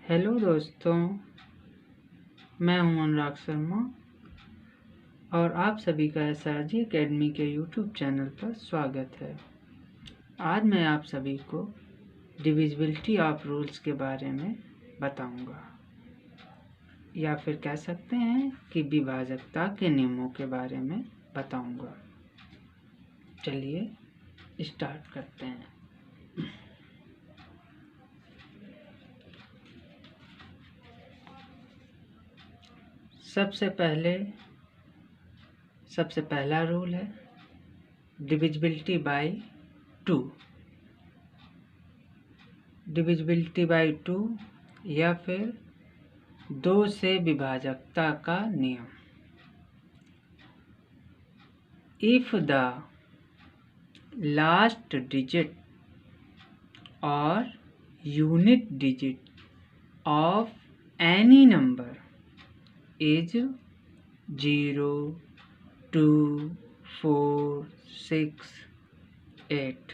Hello दोस्तों, मैं हूं अनुराग शर्मा और आप सभी का SRG एकेडमी के यूट्यूब चैनल पर स्वागत है। आज मैं आप सभी को डिविजिबिलिटी ऑफ रूल्स के बारे में बताऊंगा, या फिर कह सकते हैं कि विभाजकता के नियमों के बारे में बताऊंगा। चलिए स्टार्ट करते हैं। सबसे पहला रूल है डिविजिबिलिटी बाय 2। डिविजिबिलिटी बाय 2 या फिर 2 से विभाजकता का नियम। इफ द लास्ट डिजिट और unit digit of any number is 0, 2, 4, 6, 8,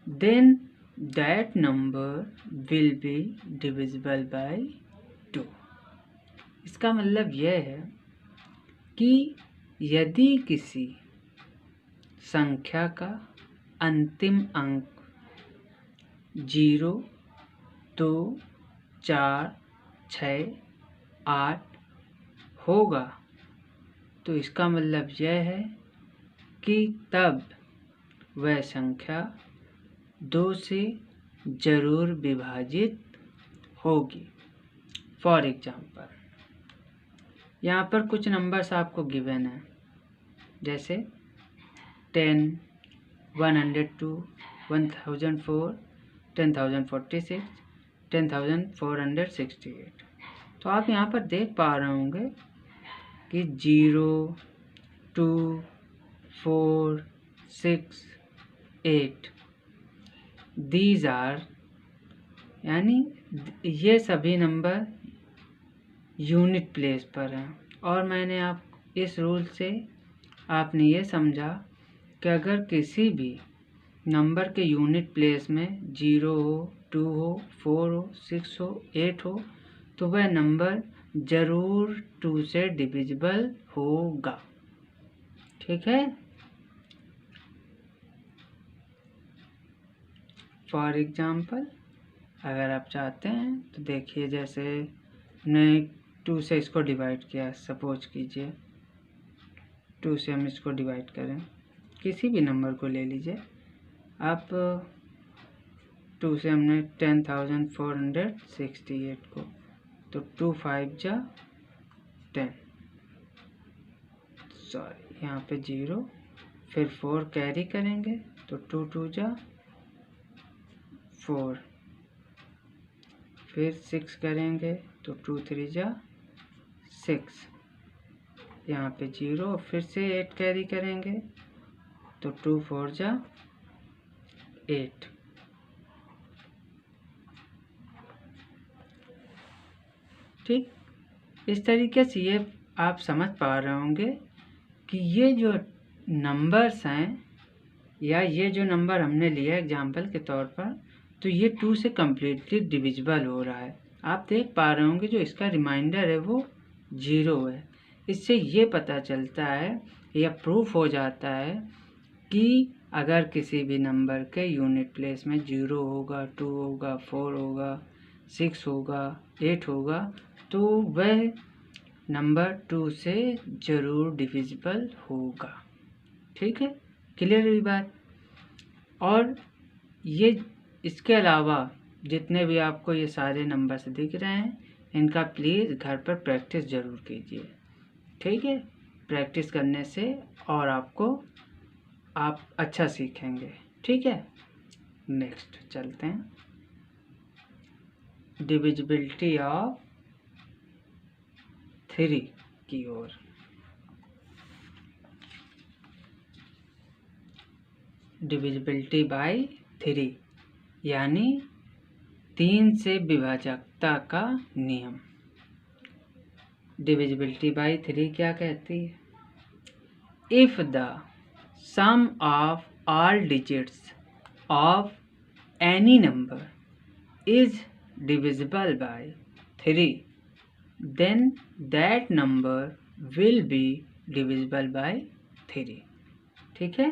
then that number will be divisible by 2। इसका मतलब यह है कि यदि किसी संख्या का अंतिम अंक 0, 2, 4, 6, 8 होगा तो इसका मतलब यह है कि तब वह संख्या 2 से जरूर विभाजित होगी। फॉर एग्जाम्पल, यहाँ पर कुछ नंबर्स आपको गिवन है, जैसे 10, 102, 1004, 10,046, 10,468। तो आप यहाँ पर देख पा रहे होंगे कि 0, 2, 4, 6, 8 दीज आर, यानी ये सभी नंबर यूनिट प्लेस पर हैं। और मैंने आप इस रूल से आपने ये समझा कि अगर किसी भी नंबर के यूनिट प्लेस में 0 हो, 2 हो, 4 हो, 6 हो, 8 हो तो वह नंबर जरूर 2 से डिविजिबल होगा। ठीक है। फॉर एग्जाम्पल, अगर आप चाहते हैं तो देखिए, जैसे हमने 2 से इसको डिवाइड किया, सपोज कीजिए 2 से हम इसको डिवाइड करें, किसी भी नंबर को ले लीजिए आप। 2 से हमने 10,468 को, तो 2 5 जा 10, सॉरी यहाँ पे 0, फिर 4 कैरी करेंगे तो 2 2 जा 4, फिर 6 करेंगे तो 2 3 जा 6, यहाँ पे 0, फिर से 8 कैरी करेंगे तो 2 4 जा 8। ठीक, इस तरीके से ये आप समझ पा रहे होंगे कि ये जो नंबर्स हैं, या ये जो नंबर हमने लिया एग्जाम्पल के तौर पर, तो ये 2 से कम्प्लीटली डिविजिबल हो रहा है। आप देख पा रहे होंगे जो इसका रिमाइंडर है वो 0 है। इससे ये पता चलता है या प्रूफ हो जाता है कि अगर किसी भी नंबर के यूनिट प्लेस में 0 होगा, 2 होगा, 4 होगा, 6 होगा, 8 होगा तो वह नंबर 2 से जरूर डिविजिबल होगा। ठीक है, क्लियर हुई बात। और ये इसके अलावा जितने भी आपको ये सारे नंबर्स दिख रहे हैं, इनका प्लीज़ घर पर प्रैक्टिस ज़रूर कीजिए। ठीक है, प्रैक्टिस करने से और आप अच्छा सीखेंगे। ठीक है, नेक्स्ट चलते हैं डिविजिबिलिटी ऑफ 3 की ओर। डिविजिबिलिटी बाय 3 यानी 3 से विभाजकता का नियम। डिविजिबिलिटी बाय 3 क्या कहती है? If the sum of all digits of any number is divisible by 3, then that number will be divisible by 3. ठीक है,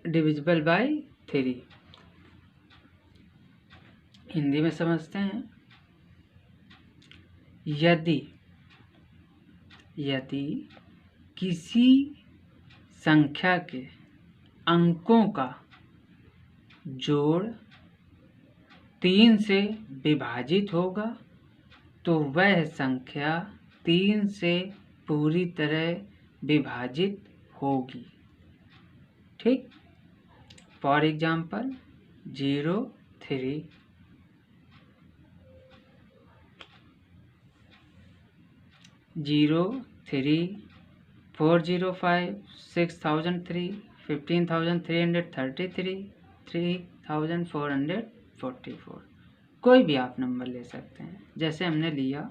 डिविजिबल बाय 3 हिंदी में समझते हैं। यदि किसी संख्या के अंकों का जोड़ 3 से विभाजित होगा तो वह संख्या 3 से पूरी तरह विभाजित होगी। ठीक, फॉर एग्जाम्पल 0 3 0 3 405 6003 15,333 3,444 कोई भी आप नंबर ले सकते हैं। जैसे हमने लिया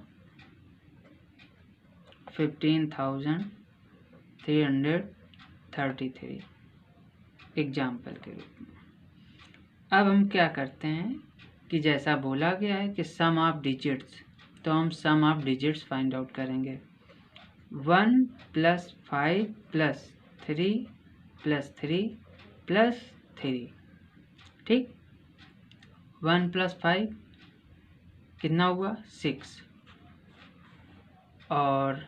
15,333 एग्जाम्पल के रूप में। अब हम क्या करते हैं कि जैसा बोला गया है कि सम ऑफ डिजिट्स, तो हम सम ऑफ डिजिट्स फाइंड आउट करेंगे। 1 + 5 + 3 + 3 + 3। ठीक, 1 + 5 कितना हुआ 6 और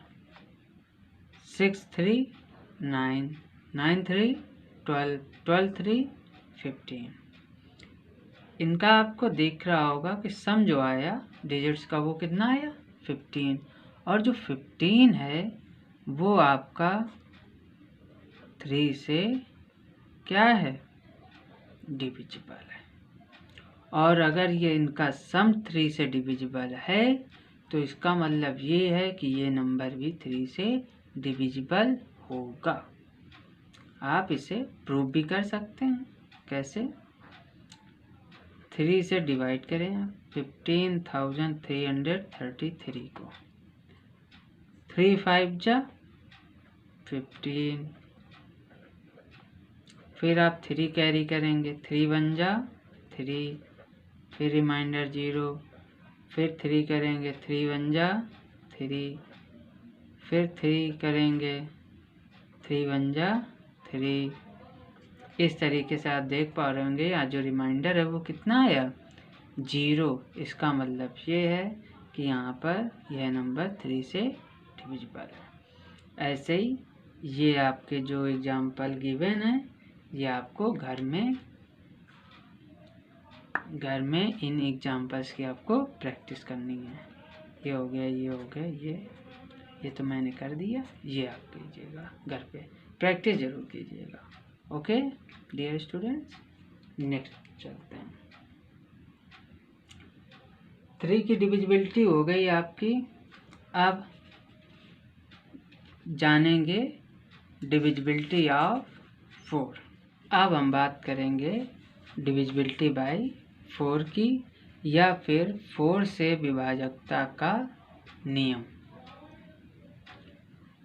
6 3 9 9 3 12 12 3 15। इनका आपको दिख रहा होगा कि सम जो आया डिजिट्स का वो कितना आया 15, और जो 15 है वो आपका 3 से क्या है डिविजिबल है। और अगर ये इनका सम 3 से डिविजिबल है तो इसका मतलब ये है कि ये नंबर भी 3 से डिविजिबल होगा। आप इसे प्रूव भी कर सकते हैं। कैसे? 3 से डिवाइड करें आप 15,333 को, 3 5 जा 15, फिर आप 3 कैरी करेंगे, 3 1 जा 3, फिर रिमाइंडर 0, फिर 3 करेंगे, 3 1 जा 3, फिर 3 करेंगे, 3 1 जा 3। इस तरीके से आप देख पा रहे होंगे यहाँ जो रिमाइंडर है वो कितना आया 0। इसका मतलब ये है कि यहाँ पर यह नंबर 3 से डिविजिबल है। ऐसे ही ये आपके जो एग्जाम्पल गिवन है ये आपको घर में इन एग्जाम्पल्स की आपको प्रैक्टिस करनी है। ये हो गया, ये हो गया, ये तो मैंने कर दिया, ये आप कीजिएगा घर पे, प्रैक्टिस जरूर कीजिएगा। ओके डियर स्टूडेंट्स, नेक्स्ट चलते हैं। 3 की डिविजिबिलिटी हो गई आपकी। अब जानेंगे डिविजिबिलिटी ऑफ 4। अब हम बात करेंगे डिविजिबिलिटी बाय 4 की, या फिर 4 से विभाजकता का नियम।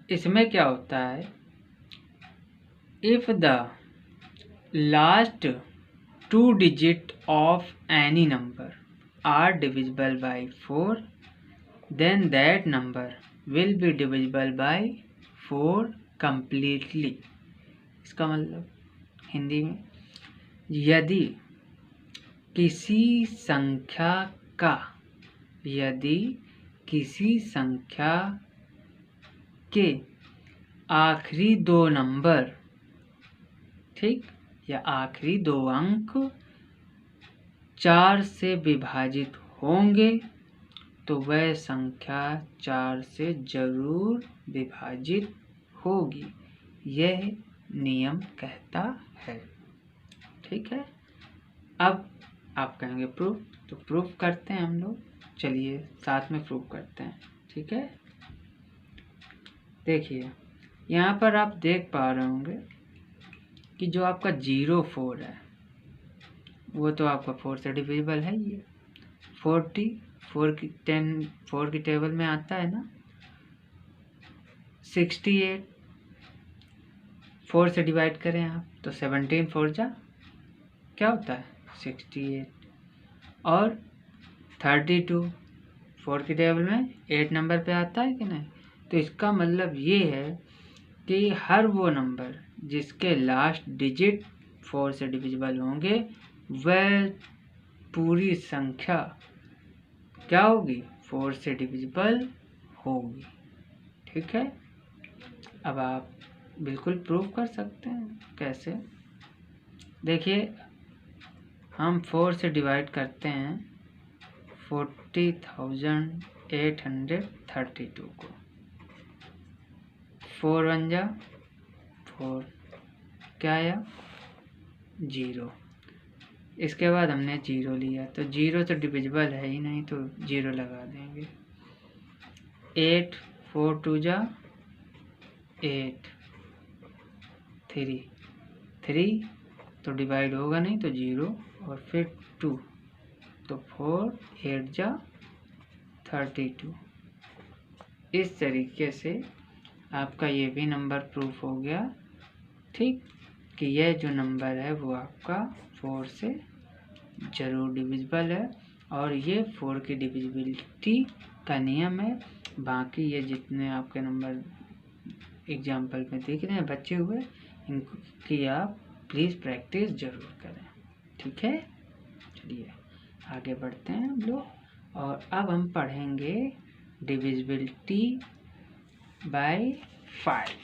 इसमें क्या होता है, if the last 2 digit of any number are divisible by 4 then that number will be divisible by 4 completely। इसका मतलब हिंदी में, यदि किसी संख्या के आखिरी 2 नंबर, ठीक, या आखिरी 2 अंक 4 से विभाजित होंगे तो वह संख्या 4 से जरूर विभाजित होगी, यह नियम कहता है। ठीक है, अब आप कहेंगे प्रूफ, तो प्रूफ करते हैं हम लोग। चलिए साथ में प्रूफ करते हैं। ठीक है, देखिए यहाँ पर आप देख पा रहे होंगे कि जो आपका 0 4 है वो तो आपका 4 से डिविजिबल है। ये 40 4 की टेबल में आता है ना। 68 4 से डिवाइड करें आप तो 17 4 जा क्या होता है 68 और 32 4 की टेबल में 8 नंबर पे आता है कि नहीं। तो इसका मतलब ये है कि हर वो नंबर जिसके लास्ट डिजिट 4 से डिविजिबल होंगे वह पूरी संख्या क्या होगी, 4 से डिविजिबल होगी। ठीक है, अब आप बिल्कुल प्रूव कर सकते हैं। कैसे, देखिए हम 4 से डिवाइड करते हैं 40,832 को। 4 1 जा 4, क्या आया 0। इसके बाद हमने 0 लिया, तो 0 तो डिविजिबल है ही नहीं, तो 0 लगा देंगे। 8 4 2 जा 8, 3 तो डिवाइड होगा नहीं, तो 0 और फिर 2, तो 4 8 जा 32। इस तरीके से आपका ये भी नंबर प्रूफ हो गया। ठीक, कि यह जो नंबर है वो आपका 4 से ज़रूर डिविजिबल है, और ये 4 की डिविजिबिलिटी का नियम है। बाकी ये जितने आपके नंबर एग्जाम्पल में देख रहे हैं बचे हुए, इनकी आप प्लीज़ प्रैक्टिस ज़रूर करें। ठीक है, चलिए आगे बढ़ते हैं हम लोग, और अब हम पढ़ेंगे divisibility bye 5।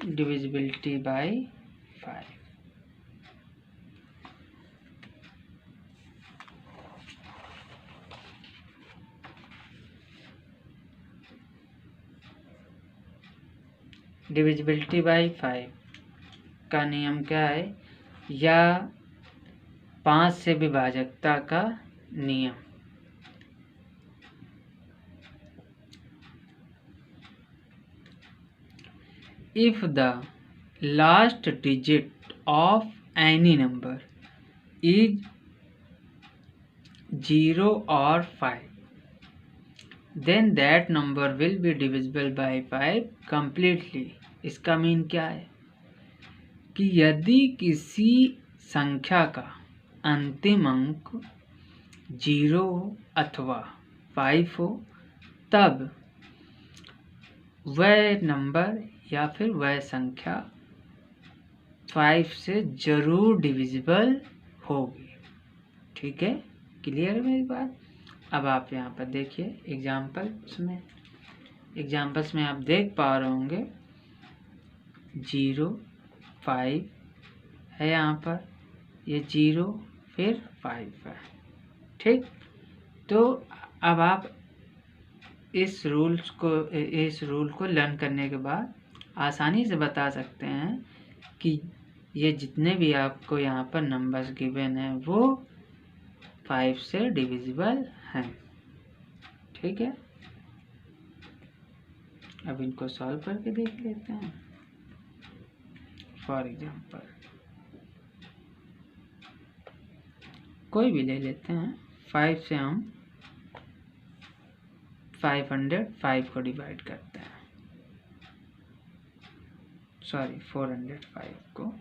Divisibility bye 5। Divisibility bye 5 का नियम क्या है, या 5 से विभाजकता का नियम। If the last digit of any number is 0 or 5, then that number will be divisible by 5 completely। इसका मीन क्या है कि यदि किसी संख्या का अंतिम अंक 0 अथवा 5 हो, तब वह नंबर या फिर वह संख्या 5 से ज़रूर डिविजिबल होगी। ठीक है, क्लियर है मेरी बात। अब आप यहाँ पर देखिए एग्जाम्पल्स में आप देख पा रहे होंगे 0 5 है यहाँ पर, ये 0 फिर 5 है। ठीक, तो अब आप इस रूल को लर्न करने के बाद आसानी से बता सकते हैं कि ये जितने भी आपको यहाँ पर नंबर्स गिवन हैं वो 5 से डिविजिबल हैं। ठीक है, अब इनको सॉल्व करके देख लेते हैं। फॉर एग्जांपल कोई भी ले लेते हैं, 5 से हम 505 को डिवाइड करते हैं, 405 को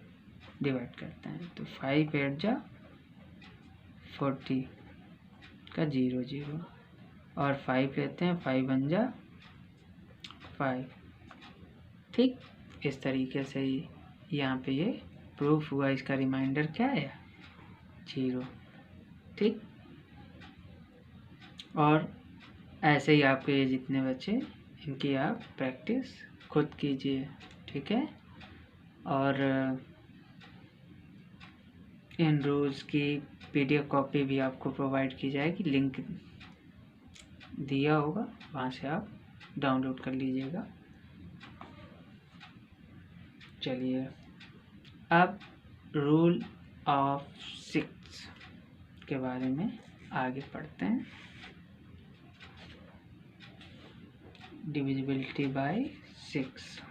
डिवाइड करते हैं, तो 5 8 जा 40 का 0 0 और 5 लेते हैं, 5 1 जा 5। ठीक, इस तरीके से यहाँ पे ये प्रूफ हुआ। इसका रिमाइंडर क्या है 0। ठीक, और ऐसे ही आपके ये जितने बच्चे इनकी आप प्रैक्टिस खुद कीजिए। ठीक है, और इन रूल्स की PDF कॉपी भी आपको प्रोवाइड की जाएगी, लिंक दिया होगा, वहाँ से आप डाउनलोड कर लीजिएगा। चलिए अब रूल ऑफ 6 के बारे में आगे पढ़ते हैं। Divisibility bye 6।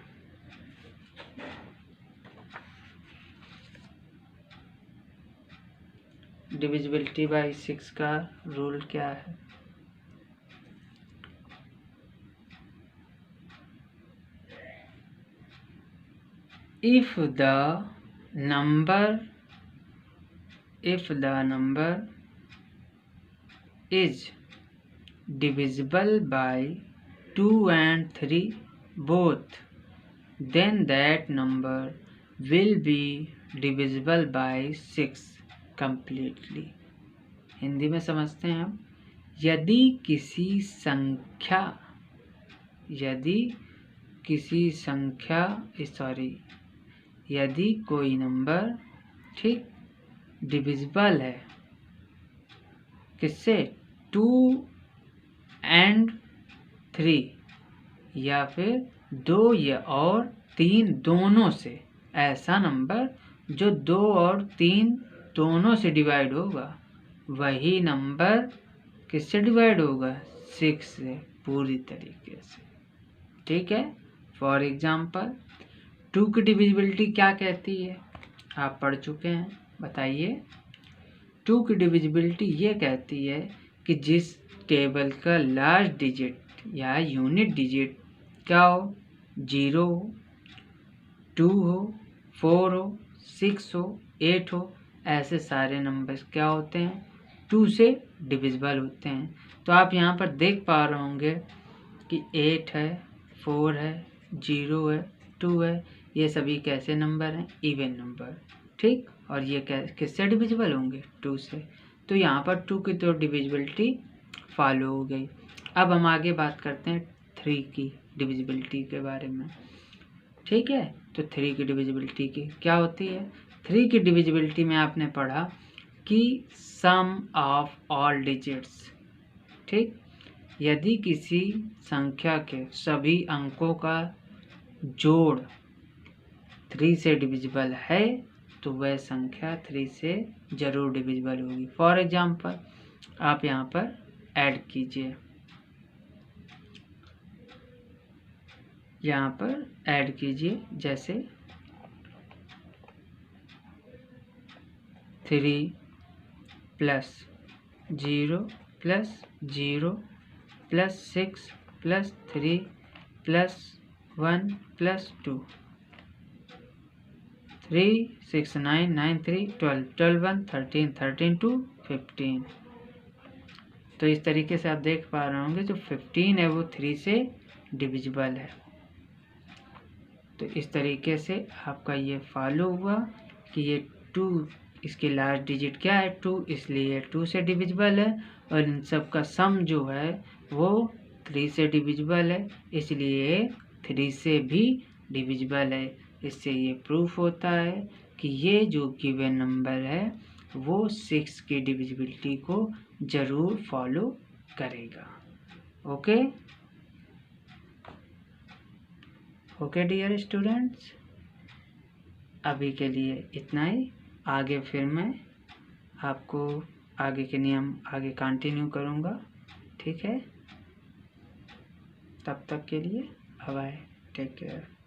डिविजिबिलिटी बाय 6 का रूल क्या है, if the number is divisible by 2 and 3 both, then that number will be divisible by 6 completely. Hindi में समझते हैं हम। यदि कोई नंबर ठीक डिविजिबल है किससे, 2 and 3 या फिर 2 या और 3 दोनों से, ऐसा नंबर जो 2 और 3 दोनों से डिवाइड होगा, वही नंबर किससे डिवाइड होगा, 6 से पूरी तरीके से। ठीक है। फॉर एग्जाम्पल 2 की डिविजिबिलिटी क्या कहती है, आप पढ़ चुके हैं, बताइए। 2 की डिविजिबिलिटी ये कहती है कि जिस टेबल का लास्ट डिजिट या यूनिट डिजिट क्या हो, 0 हो, 2 हो, 4 हो, 6 हो, 8 हो, ऐसे सारे नंबर्स क्या होते हैं, 2 से डिविजिबल होते हैं। तो आप यहाँ पर देख पा रहे होंगे कि 8 है, 4 है, 0 है, 2 है, ये सभी कैसे नंबर हैं, इवन नंबर। ठीक, और ये किससे डिविजिबल होंगे, 2 से। तो यहाँ पर 2 की तो डिविजिबिलिटी फॉलो हो गई। अब हम आगे बात करते हैं 3 की डिविजिबिलिटी के बारे में। ठीक है, तो 3 की डिविजिबिलिटी की क्या होती है। 3 की डिविजिबिलिटी में आपने पढ़ा कि सम ऑफ ऑल डिजिट्स। ठीक, यदि किसी संख्या के सभी अंकों का जोड़ 3 से डिविजिबल है तो वह संख्या 3 से जरूर डिविजिबल होगी। फॉर एग्जाम्पल आप यहाँ पर ऐड कीजिए, यहाँ पर ऐड कीजिए, जैसे 3 + 0 + 0 + 6 + 3 + 1 + 2 3 6 9 9 3 12 12 1 13 13 2 15। तो इस तरीके से आप देख पा रहे होंगे जो 15 है वो 3 से डिविजिबल है। तो इस तरीके से आपका ये फॉलो हुआ कि ये 2, इसके लास्ट डिजिट क्या है 2, इसलिए 2 से डिविजिबल है, और इन सब का सम जो है वो 3 से डिविजिबल है, इसलिए 3 से भी डिविजिबल है। इससे ये प्रूफ होता है कि ये जो गिवन नंबर है वो 6 की डिविजिबिलिटी को ज़रूर फॉलो करेगा। ओके डियर स्टूडेंट्स, अभी के लिए इतना ही। आगे फिर मैं आपको आगे के नियम आगे कंटिन्यू करूँगा। ठीक है, तब तक के लिए बाय बाय, टेक केयर।